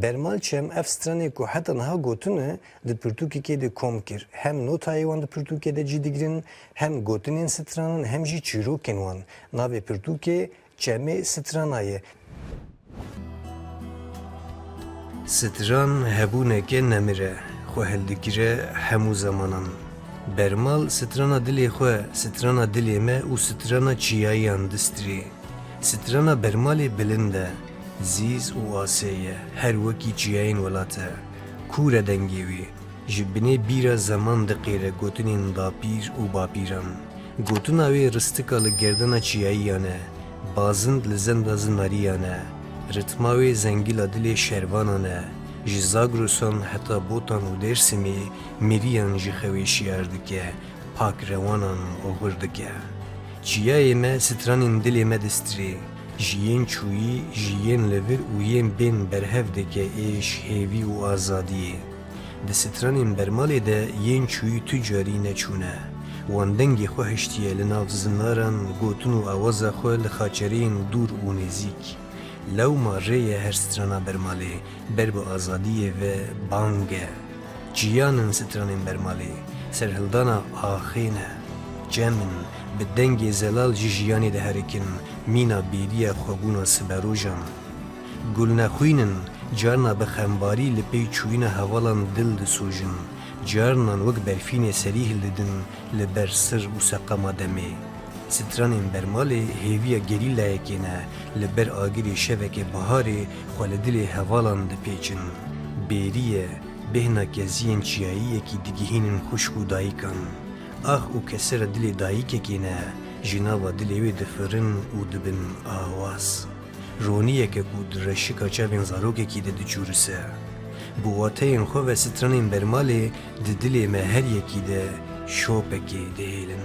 Bermal çem ev stranê ku heta niha gotine di pirtûkekê de kom kir. Hem notayê wan di pirtûkê de cî digirin, hem gotinên stranan hem jî çîrokên wan. Navê pirtûkê çemê strana ye. Stran hebûneke nemire, xwe hildikire hemû zemanan. Bermal strana dilê xwe, strana dilê me û strana çiyayiyan distirê. Strana bermalê bilind e, zîz û asê ye, her wekî çiyayên welat e. Kûr e dengê wî, ji binê bîra zeman diqêre gotinên dapîr û bapîran. Gotina wê ristika li gerdana çiyayiyan e, bazind li zenda zinariyan e. Ritma wê zengîla dilê şervanan e, ji Zagrosan heta Botan û Dêrsimê miriyan ji xewê şiyar dike, pak rewanan oxir dike. Çiyayê me stranên dilê me distirê, ji yên çûyî, ji yên levir û yên bên berhev dike êş, hêvî û azadiyê. Di stranên bermalê de yên çûyî tu carî neçûne. Wan dengê xwe hiştiye li nav zinaran, gotin û awaza xwe li xaçereyên dûr û nêzik. Lewma rêye her strana bermalê, ber bi azadiyê ve bang e. Ciyanên stranên bermalê, serhildana axê ne. Cemin, bi dengê zelal ji jiyanê de herikin, mîna bêriya xwebûna siberojan. Gulnexwînin, carna bi xembarî li pey çûyîna hevalan dil disûjin. Carnan wek berfînê serî hildidin li ber sir û seqama demê. Stranên bermalê hêviya gerîlayekê ne, li ber agirê şevekê biharê xwe li dilê hevalan dipêçin. Bêriye, bêhna keziyên çiyayiyekî digihînin xuşk û dayîkan. Ah û kesera dilê dayîkekê ne, ji nava dilê wê difirin û dibin awaz. Roniyeke ku di reşika çavên zarokekî de diçûrise. Bu wateyên xwe ve stranên bermalê di dilê me her yekî de şopekê dihêlin.